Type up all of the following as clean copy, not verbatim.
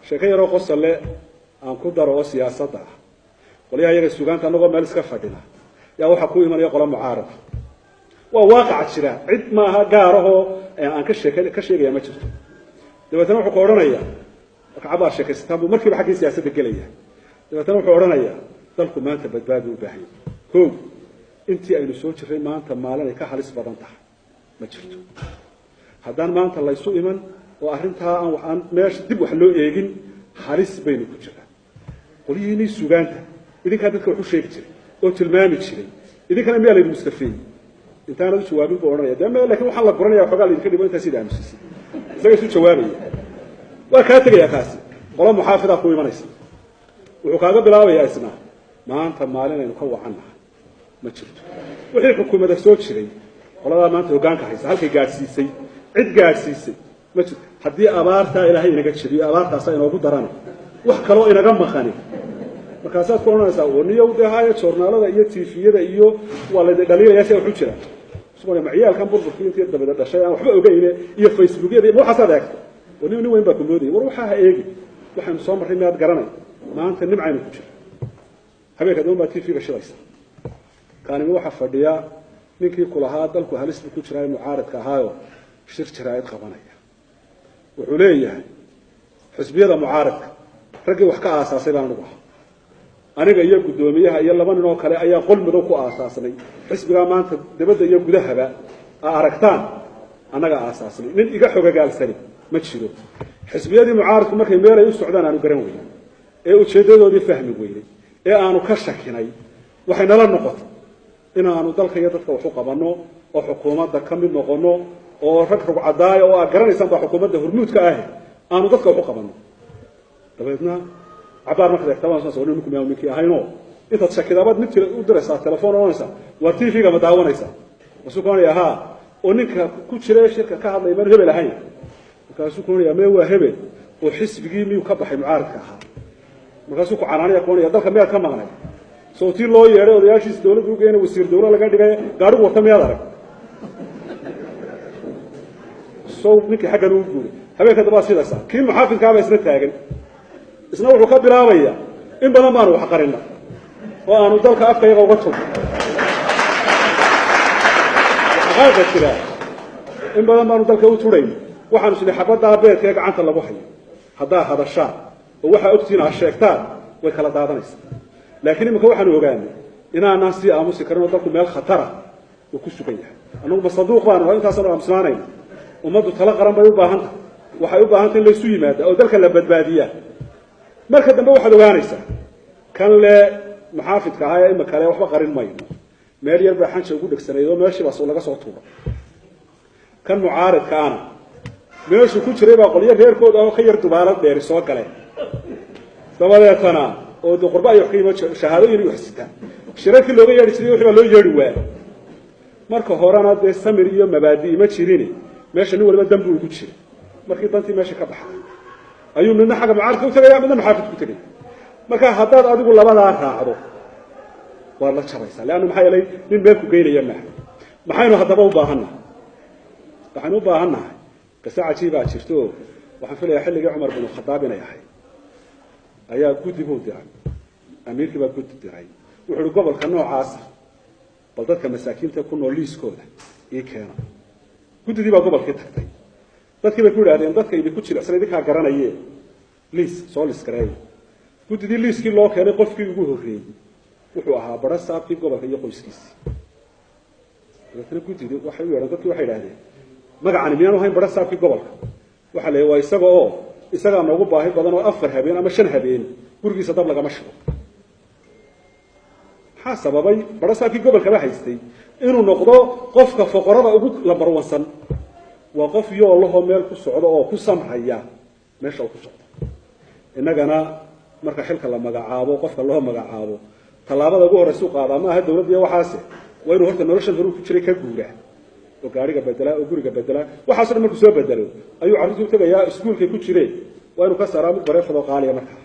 sheekay yaro qosole aan ku daro siyaasadda qoliyaha iyaga suugaanta anagoo meel iska fadhina yaa waxa ku imanaya qolo mucaarad waa waaqac jira cid maaha gaaraho aan ka sheegaya ma jirto dabeetana wuxuu qoranayaa kacaba sheekaysataan buu markiiba xagga siyaasadda gelaya dabeetana wuxuu oranayaa dalku maanta badbaadi u baahan yahay intii aynu soo jiray maanta maalin ay ka halis badan tahay ma jirto haddaan maanta la isu iman oo arrintaa aan meesha dib wax loo eegin halis baynu ku jiraa qoliyihiinii suugaanta idinkaa dadka wax u sheegi jiray oo tilmaami jiray idinkana miyaa layidhi mustafeey intaanad u jawaabin buu odhanaya dee laakiin waxaan la guranaya waxoogaa laydinka dhibo intaa sida aamusisay isaga isu jawaabaya waa kaa tegayaa kaasi qolo muxaafidaa ku imanaysa wuxuu kaaga bilaabayaa isna maanta maalin aynu ka wacannahay ma jirto wixii xukuumadda soo jiray qoladaa maanta hoggaanka haysa halkay gaadhsiisay cid gaadhsiisay ma jirto haddii abaartaa ilaahay inaga jabiyo abaartaasaa inoogu darana wax kaloo inaga maqani markaasaad ku odhanaysaa waniyow dee haya joornaalada iyo tiifiyada iyo waa la dhaliilaya si waxu jira isagoo maciyaalkan burburkii intii dabada dhashay aan waxba ogeyne iyo facebookyada iyo waxaasaad eegto waniyo nin weyn baa ku moodayay war waxaa ha eegi waxaynu soo marray miyaad garanay maanta nimcaynu ku jira habeenka doon baa tv-ga shidaysa kaanimi waxaa fadhiya ninkii kulahaa dalku halis buu ku jiraa mucaaradka ahaayo shir jaraa'id qabanaya wuxuu leeyahay xisbiyada mucaaradka raggii wax ka aasaasay baan anigu ahaa aniga iyo guddoomiyaha iyo laba nin oo kale ayaa qol madow ku aasaasnay xisbigaa maanta dibadda iyo gudahaba aragtaan annaga aasaasnay nin iga xogagaalsani ma jiro xisbiyadii mucaaradku markay meel ay u socdaan aanu garan weyne ee ujeeddadoodii fahmi weyne ee aanu ka shakinay waxay nala noqoto inaanu dalka iyo dadka wax u qabanno oo xukuumadda ka mid noqonno oo rag rugcadaaya oo aad garanaysaan baa xukuumadda hormuudka ah aanu dadka wax u qabanno dabeedna cabaar markaad eegtaa waan soo ninku miyaa ninkii ahaynoo intaad shakidaabad mid u diraysaa telefoon oranaysaa waa tv-ga ma daawanaysaa masuu koonaya haa oo ninka ku jira shirka ka hadlaya mar hebel ahayn markaasuu koonaya mee waa hebel oo xisbigii miyuu ka baxay mucaaradka ahaa markaasuu ku canaanaya koonaya dalka miyaad ka maqnay sootii loo yeedhay odayaashiisa dawladda u geena wasiir dawla laga dhigay gaadhigu wata miyaad arag sow ninkii xaggan uu guuray habeenka dambaad sidaysaa kii muxaafidkaaba isna taagan isna wuxuu ka bilaabayaa in badan baanu wax qarinna oo aanu dalka afkayaga uga tugno xaqaaqa jira in badan baanu dalka u turayno waxaanu sidii xabaddaa beedka ee gacanta lagu hayo haddaa hadashaan oo waxaa ogtihiin aad sheegtaan way kala daadanaysaa laakiin iminka waxaanu ogaanay inaanaan sii aamusi karin oo dalku meel khatara uu ku sugan yahay annagu masaduuq baanu intaasanu aamusnaanayna ummaddu tala qaran bay u baahan tahay waxay u baahan tahay in laysu yimaada oo dalka la badbaadiyaa marka dambe waxaad ogaanaysaa kan le muxaafidka ahaa ee imika le waxba qarin mayno meel yar baa xanja ugu dhegsanayd oo meeshiibaas laga soo tuuro kan mucaaridka ana meeshuu ku jiray baa qolyo reerkooda oo ka yar dubaalad dheeri soo galeen dabadeetana oo qurba ay wax ka yimid shahaadooyin iyo xisitaan shirarkii looga yeedhi jiray wixii baa loo yeedhi waayay marka horena dee samir iyo mabaadi ma jirin meesha nin waliba dambi ugu jiray markii dantii meesha ka baxday ayuu midna xagga mucaaradka u tagayaa midna muxaafidka u tagay marka haddaad adigu labadaa raacdo waad la jabaysaa leanna maxaa yeelay nin meel ku geynaya maaha maxaynu haddaba u baahannahay waxaynu u baahannahay qiso cajiibaa jirto oo waxaan filayaa xilligii cumar binu khadaab inay ahayd ayaa guddi buu diray amiirkii baa guddi diray wuxuu uhi gobolka noocaasa bal dadka masaakiinta ku nool liiskooda ii keena guddidii baa gobolkii tagtay dadkii bay ku yidhahdeen dadka idinku jilicsan idinkaa garanayee liis soo liskareeya guddidii liiskii loo keenay qofkii ugu horreeyey wuxuu ahaa bara saabkii gobolka iyo qoyskiisii dabeetna guddidii waxay u yeedheen dadkii waxay idhahdeen magacani miyaanu ahayn bara saabkii gobolka waxaa la waa isaga oo isagaa noogu baahi badan oo 4 habeen ama 5 habeen gurigiisa dab lagama shigo maxaa sababay bara saabkii gobolka ba haystay inuu noqdo qofka faqorada ugu lambarwansan waa qof yoolaho meel ku socdo oo ku samraya meesha uu ku socdo innagana marka xilka la magacaabo qofka loo magacaabo talaabada ugu horeysa u qaadaa ma aha dawladda iyo waxaase waa inuu horta nolosha hore ku jiray ka guura oo gaariga bedela oo guriga bedela waxaas oo markuu soo bedelo ayuu carruurtu u tagayaa iskuulkay ku jireen waa inuu ka saaraa mid bareefado qaaliya markaa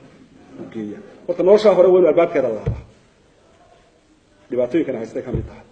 u geeya horta nolosha hore waa inuu albaabkeeda laabaa dhibaatooyinkana haystay ka mid tahay